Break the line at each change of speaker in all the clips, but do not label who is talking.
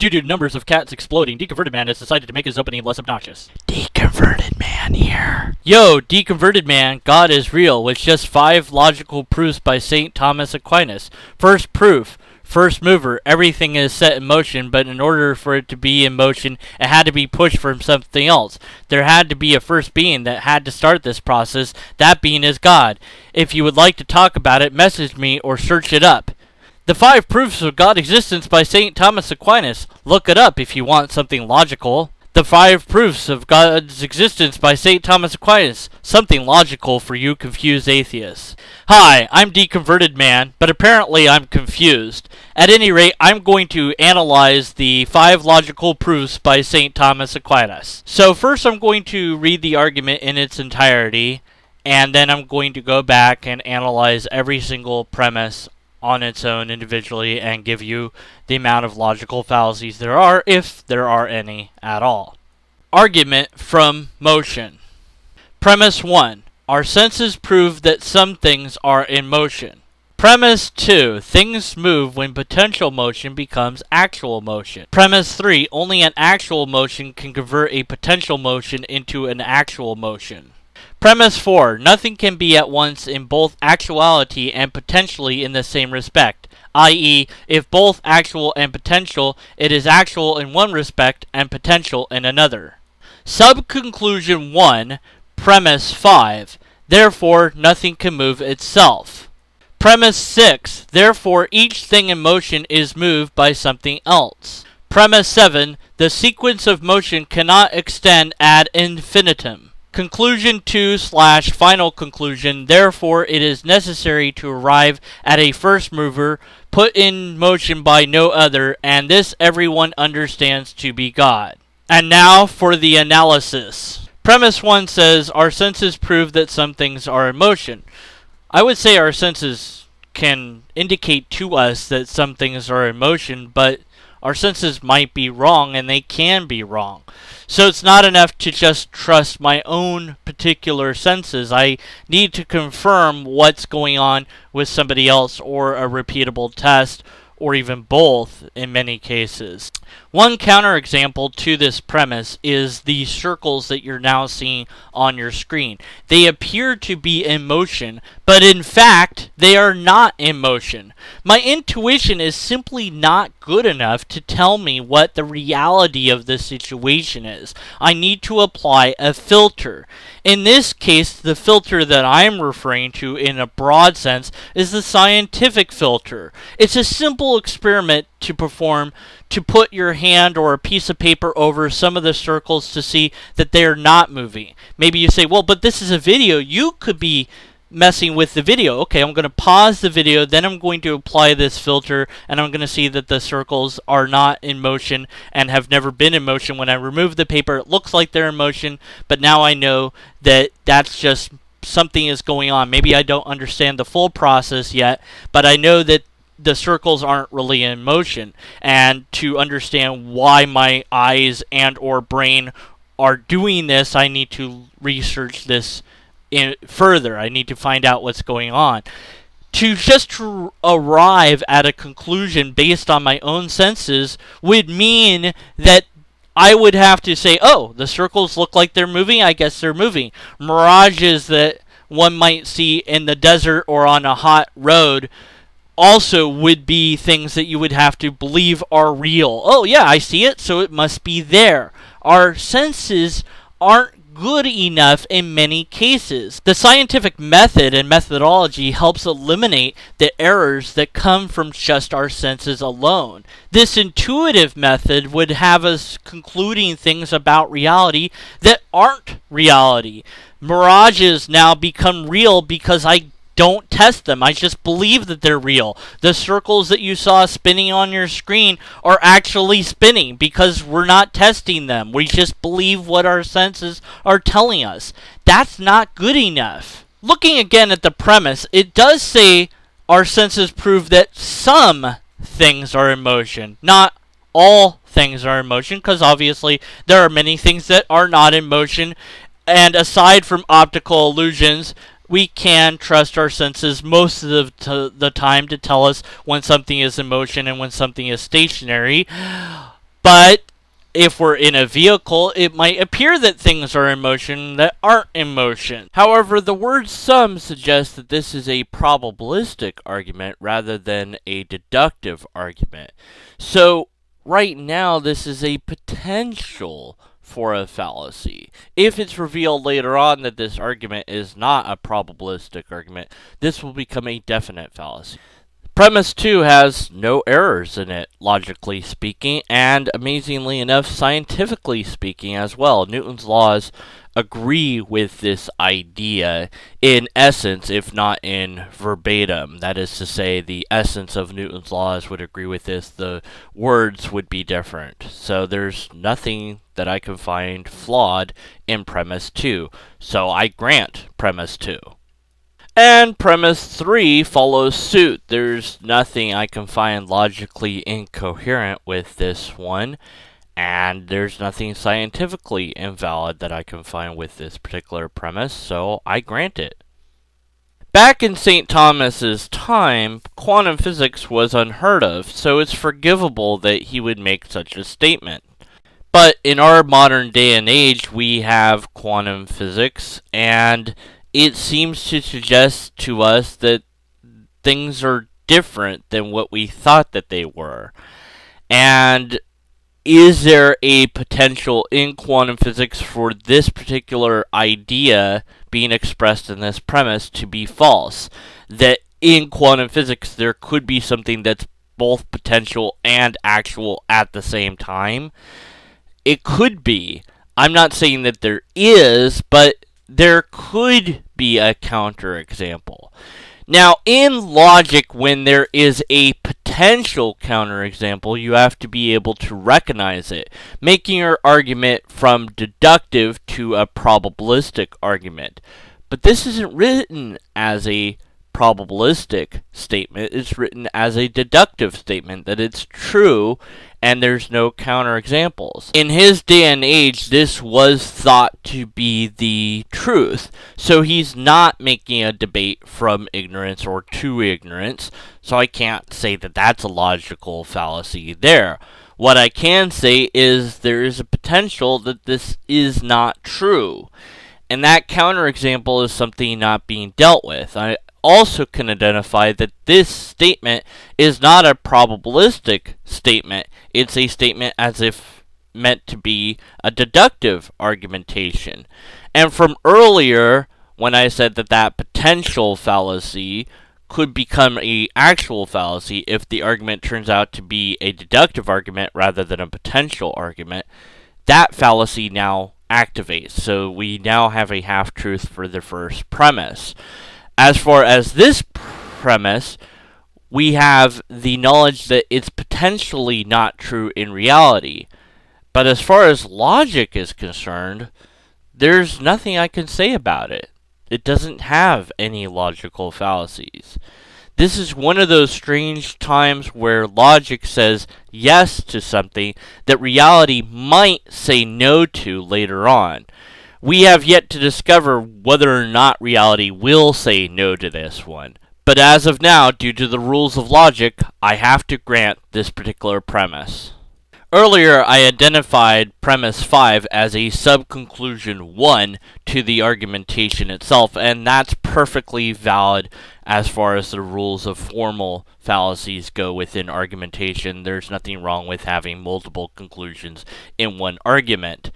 Due to numbers of cats exploding, Deconverted Man has decided to make his opening less obnoxious.
Deconverted Man here.
Yo, Deconverted Man, God is real, with just 5 logical proofs by St. Thomas Aquinas. First proof. First mover, everything is set in motion, but in order for it to be in motion, it had to be pushed from something else. There had to be a first being that had to start this process. That being is God. If you would like to talk about it, message me or search it up. The 5 proofs of God's existence by St. Thomas Aquinas. Look it up if you want something logical. The 5 proofs of God's existence by St. Thomas Aquinas. Something logical for you confused atheists. Hi, I'm Deconverted Man, but apparently I'm confused. At any rate, I'm going to analyze the 5 logical proofs by St. Thomas Aquinas. So first I'm going to read the argument in its entirety, and then I'm going to go back and analyze every single premise on its own individually and give you the amount of logical fallacies there are, if there are any at all. Argument from motion. Premise 1. Our senses prove that some things are in motion. Premise 2. Things move when potential motion becomes actual motion. Premise 3. Only an actual motion can convert a potential motion into an actual motion. Premise 4. Nothing can be at once in both actuality and potentially in the same respect, i.e., if both actual and potential, it is actual in one respect and potential in another. Subconclusion 1. Premise 5. Therefore, nothing can move itself. Premise 6. Therefore, each thing in motion is moved by something else. Premise 7. The sequence of motion cannot extend ad infinitum. Conclusion 2/final conclusion. Therefore, it is necessary to arrive at a first mover put in motion by no other, and this everyone understands to be God. And now for the analysis. Premise 1 says, our senses prove that some things are in motion. I would say our senses can indicate to us that some things are in motion, but our senses might be wrong, and they can be wrong. So it's not enough to just trust my own particular senses. I need to confirm what's going on with somebody else, or a repeatable test, or even both in many cases. One counterexample to this premise is the circles that you're now seeing on your screen. They appear to be in motion, but in fact, they are not in motion. My intuition is simply not good enough to tell me what the reality of the situation is. I need to apply a filter. In this case, the filter that I'm referring to in a broad sense is the scientific filter. It's a simple experiment to perform, to put your hand or a piece of paper over some of the circles to see that they are not moving. Maybe you say, well, but this is a video. You could be messing with the video. Okay, I'm going to pause the video, then I'm going to apply this filter, and I'm going to see that the circles are not in motion and have never been in motion. When I remove the paper, it looks like they're in motion, but now I know that that's just something is going on. Maybe I don't understand the full process yet, but I know that the circles aren't really in motion. And to understand why my eyes and or brain are doing this, I need to research this further. I need to find out what's going on. To just arrive at a conclusion based on my own senses would mean that I would have to say, oh, the circles look like they're moving, I guess they're moving. Mirages that one might see in the desert or on a hot road also would be things that you would have to believe are real. Oh yeah, I see it, so it must be there. Our senses aren't good enough in many cases. The scientific method and methodology helps eliminate the errors that come from just our senses alone. This intuitive method would have us concluding things about reality that aren't reality. Mirages now become real because I don't test them. I just believe that they're real. The circles that you saw spinning on your screen are actually spinning because we're not testing them. We just believe what our senses are telling us. That's not good enough. Looking again at the premise, it does say our senses prove that some things are in motion. Not all things are in motion, because obviously there are many things that are not in motion. And aside from optical illusions, we can trust our senses most of the time to tell us when something is in motion and when something is stationary. But if we're in a vehicle, it might appear that things are in motion that aren't in motion. However, the word some suggests that this is a probabilistic argument rather than a deductive argument. So, right now, this is a potential for a fallacy. If it's revealed later on that this argument is not a probabilistic argument, this will become a definite fallacy. Premise 2 has no errors in it, logically speaking, and amazingly enough, scientifically speaking as well. Newton's laws agree with this idea in essence, if not in verbatim. That is to say, the essence of Newton's laws would agree with this, the words would be different. So there's nothing that I can find flawed in premise 2. So I grant premise 2. And premise 3 follows suit. There's nothing I can find logically incoherent with this one, and there's nothing scientifically invalid that I can find with this particular premise, so I grant it. Back in St. Thomas's time, quantum physics was unheard of, so it's forgivable that he would make such a statement. But in our modern day and age, we have quantum physics, and it seems to suggest to us that things are different than what we thought that they were. And is there a potential in quantum physics for this particular idea being expressed in this premise to be false? That in quantum physics there could be something that's both potential and actual at the same time? It could be. I'm not saying that there is, but there could be a counterexample. Now, in logic, when there is a potential counterexample, you have to be able to recognize it, making your argument from deductive to a probabilistic argument. But this isn't written as a probabilistic statement, it's written as a deductive statement that it's true and there's no counterexamples. In his day and age, this was thought to be the truth, so he's not making a debate from ignorance or to ignorance, so I can't say that that's a logical fallacy there. What I can say is there is a potential that this is not true, and that counterexample is something not being dealt with. I also can identify that this statement is not a probabilistic statement. It's a statement as if meant to be a deductive argumentation. And from earlier, when I said that that potential fallacy could become an actual fallacy if the argument turns out to be a deductive argument rather than a potential argument, that fallacy now activates. So we now have a half-truth for the first premise. As far as this premise, we have the knowledge that it's potentially not true in reality. But as far as logic is concerned, there's nothing I can say about it. It doesn't have any logical fallacies. This is one of those strange times where logic says yes to something that reality might say no to later on. We have yet to discover whether or not reality will say no to this one. But as of now, due to the rules of logic, I have to grant this particular premise. Earlier, I identified premise 5 as a subconclusion 1 to the argumentation itself, and that's perfectly valid as far as the rules of formal fallacies go within argumentation. There's nothing wrong with having multiple conclusions in one argument.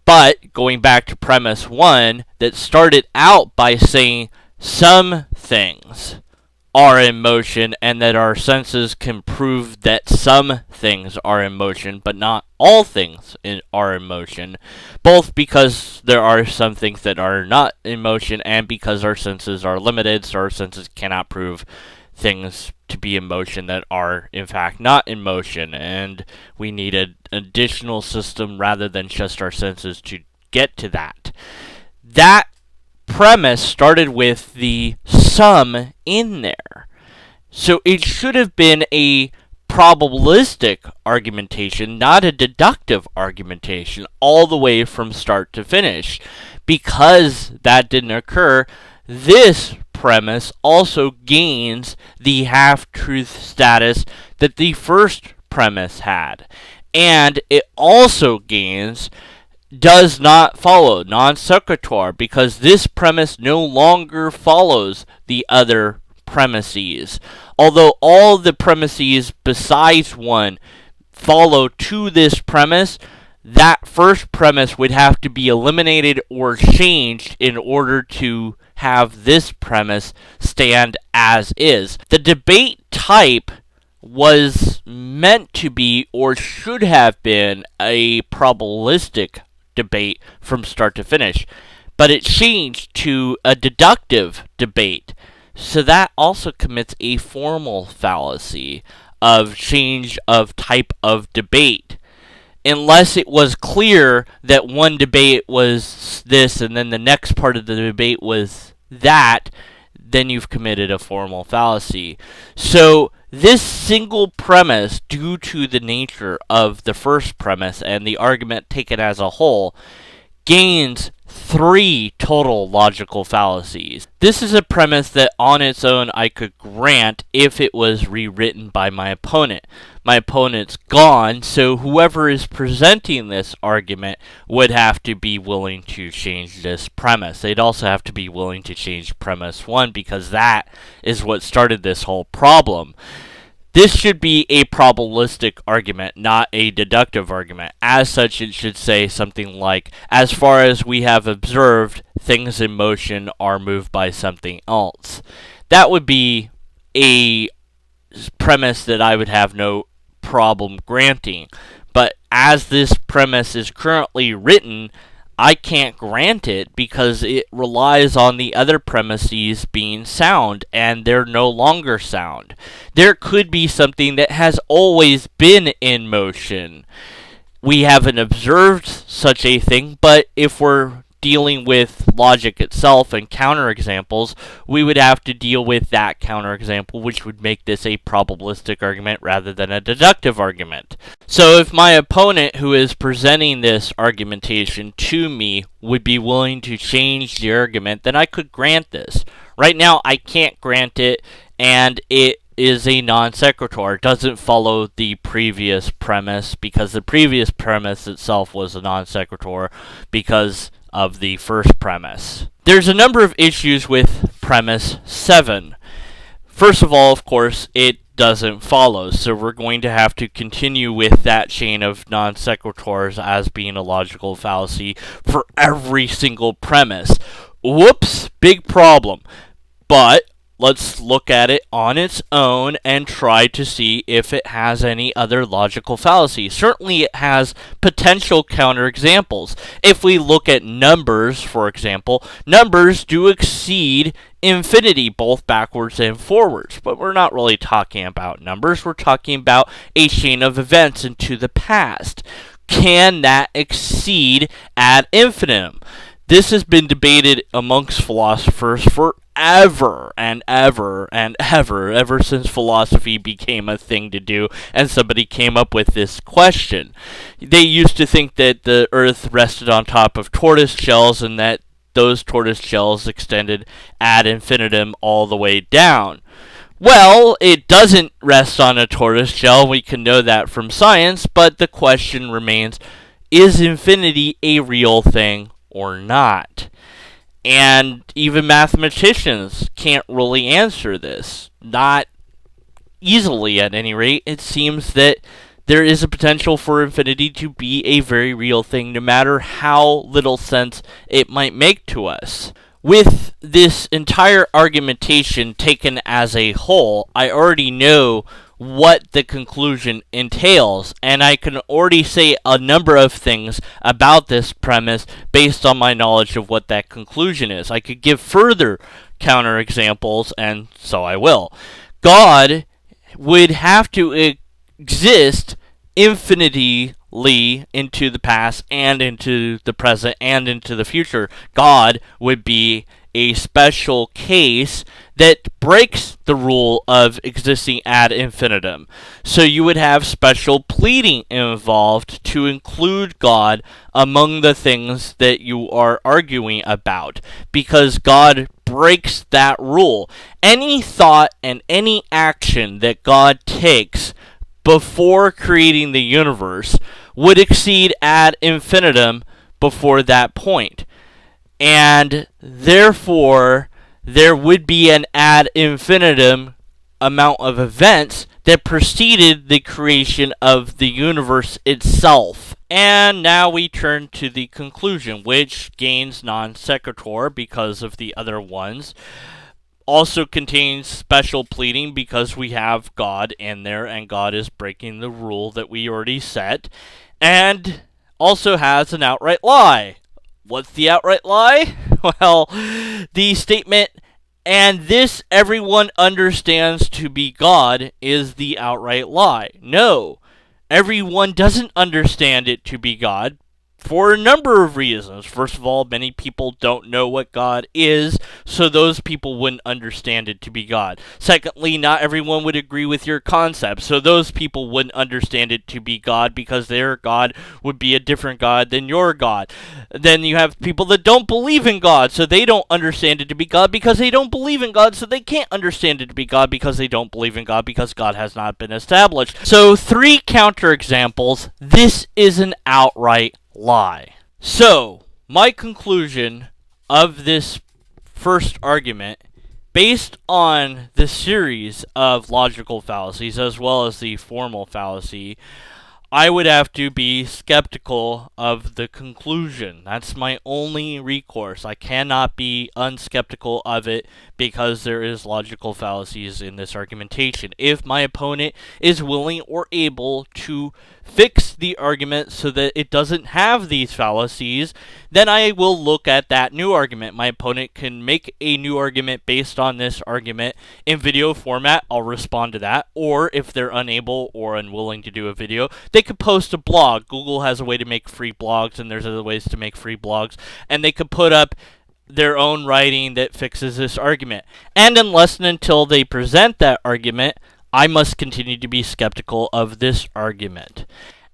But, going back to premise 1, that started out by saying some things are in motion and that our senses can prove that some things are in motion, but not all things are in motion, both because there are some things that are not in motion and because our senses are limited, so our senses cannot prove things to be in motion that are in fact not in motion, and we need an additional system rather than just our senses to get to that. That premise started with the sum in there, so it should have been a probabilistic argumentation, not a deductive argumentation, all the way from start to finish. Because that didn't occur, this premise also gains the half-truth status that the first premise had. And it also gains does not follow, non sequitur, because this premise no longer follows the other premises. Although all the premises besides one follow to this premise, that first premise would have to be eliminated or changed in order to have this premise stand as is. The debate type was meant to be, or should have been, a probabilistic debate from start to finish, but it changed to a deductive debate. So that also commits a formal fallacy of change of type of debate. Unless it was clear that one debate was this and then the next part of the debate was that, then you've committed a formal fallacy. So this single premise, due to the nature of the first premise and the argument taken as a whole, gains 3 total logical fallacies. This is a premise that on its own I could grant if it was rewritten by my opponent. My opponent's gone, so whoever is presenting this argument would have to be willing to change this premise. They'd also have to be willing to change premise 1, because that is what started this whole problem. This should be a probabilistic argument, not a deductive argument. As such, it should say something like, as far as we have observed, things in motion are moved by something else. That would be a premise that I would have no problem granting. But as this premise is currently written, I can't grant it because it relies on the other premises being sound, and they're no longer sound. There could be something that has always been in motion. We haven't observed such a thing, but if we're dealing with logic itself and counterexamples, we would have to deal with that counterexample, which would make this a probabilistic argument rather than a deductive argument. So if my opponent who is presenting this argumentation to me would be willing to change the argument, then I could grant this. Right now, I can't grant it, and it is a non sequitur. It doesn't follow the previous premise, because the previous premise itself was a non sequitur because of the first premise. There's a number of issues with premise 7. First of all, of course, it doesn't follow, so we're going to have to continue with that chain of non sequiturs as being a logical fallacy for every single premise. Whoops, big problem. But let's look at it on its own and try to see if it has any other logical fallacy. Certainly it has potential counterexamples. If we look at numbers, for example, numbers do exceed infinity, both backwards and forwards. But we're not really talking about numbers. We're talking about a chain of events into the past. Can that exceed ad infinitum? This has been debated amongst philosophers forever and ever and ever, ever since philosophy became a thing to do and somebody came up with this question. They used to think that the earth rested on top of tortoise shells and that those tortoise shells extended ad infinitum all the way down. Well, it doesn't rest on a tortoise shell. We can know that from science, but the question remains, is infinity a real thing or not? And even mathematicians can't really answer this. Not easily, at any rate. It seems that there is a potential for infinity to be a very real thing, no matter how little sense it might make to us. With this entire argumentation taken as a whole, I already know what the conclusion entails, and I can already say a number of things about this premise based on my knowledge of what that conclusion is. I could give further counterexamples, and so I will. God would have to exist infinitely into the past and into the present and into the future. God would be a special case that breaks the rule of existing ad infinitum. So you would have special pleading involved to include God among the things that you are arguing about, because God breaks that rule. Any thought and any action that God takes before creating the universe would exceed ad infinitum before that point. And therefore, there would be an ad infinitum amount of events that preceded the creation of the universe itself. And now we turn to the conclusion, which gains non sequitur because of the other ones. Also contains special pleading because we have God in there, and God is breaking the rule that we already set. And also has an outright lie. What's the outright lie? Well, the statement, "and this everyone understands to be God," is the outright lie. No, everyone doesn't understand it to be God for a number of reasons. First of all, many people don't know what God is, so those people wouldn't understand it to be God. Secondly, not everyone would agree with your concept, so those people wouldn't understand it to be God because their God would be a different God than your God. Then you have people that don't believe in God, so they don't understand it to be God because they don't believe in God, so they can't understand it to be God because they don't believe in God because God has not been established. So 3 counterexamples. This is an outright lie. So, my conclusion of this first argument, based on the series of logical fallacies as well as the formal fallacy, I would have to be skeptical of the conclusion. That's my only recourse. I cannot be unskeptical of it because there is logical fallacies in this argumentation. If my opponent is willing or able to fix the argument so that it doesn't have these fallacies, then I will look at that new argument. My opponent can make a new argument based on this argument in video format. I'll respond to that. Or if they're unable or unwilling to do a video, they could post a blog. Google has a way to make free blogs, and there's other ways to make free blogs. And they could put up their own writing that fixes this argument. And unless and until they present that argument, I must continue to be skeptical of this argument.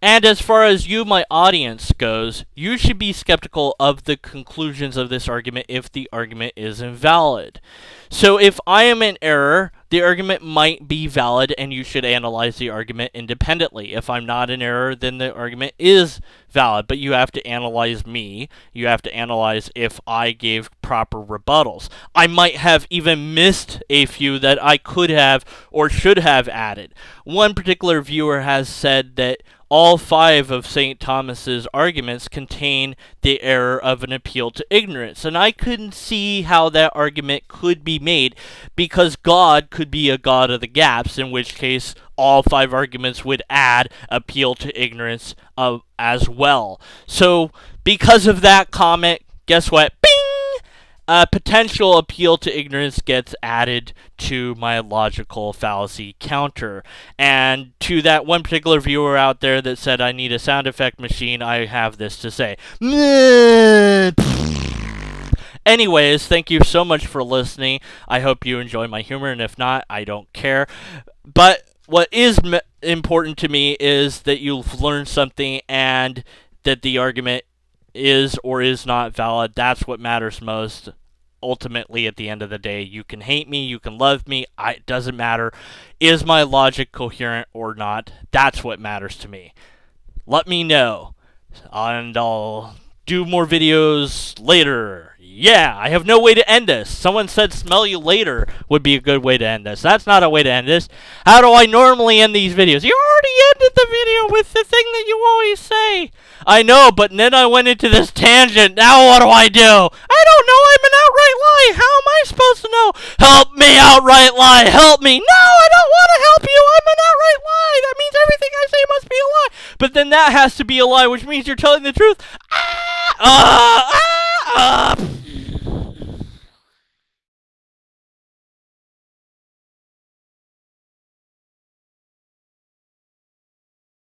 And as far as you, my audience, goes, you should be skeptical of the conclusions of this argument if the argument is invalid. So if I am in error, the argument might be valid and you should analyze the argument independently. If I'm not in error, then the argument is valid, but you have to analyze me. You have to analyze if I gave proper rebuttals. I might have even missed a few that I could have or should have added. One particular viewer has said that all 5 of St. Thomas's arguments contain the error of an appeal to ignorance, and I couldn't see how that argument could be made because God could be a God of the gaps, in which case all 5 arguments would add appeal to ignorance as well. So because of that comment, guess what? Bing! A potential appeal to ignorance gets added to my logical fallacy counter. And to that one particular viewer out there that said I need a sound effect machine, I have this to say. Anyways, thank you so much for listening. I hope you enjoy my humor, and if not, I don't care. But what is important to me is that you've learned something and that the argument is or is not valid. That's what matters most. Ultimately, at the end of the day, you can hate me, you can love me, it doesn't matter. Is my logic coherent or not? That's what matters to me. Let me know, and I'll do more videos later. Yeah, I have no way to end this. Someone said smell you later would be a good way to end this. That's not a way to end this. How do I normally end these videos? You already ended the video with the thing that you always say. I know, but then I went into this tangent. Now what do? I don't know. I'm an outright lie. How am I supposed to know? Help me, outright lie. Help me. No, I don't want to help you. I'm an outright lie. That means everything I say must be a lie. But then that has to be a lie, which means you're telling the truth.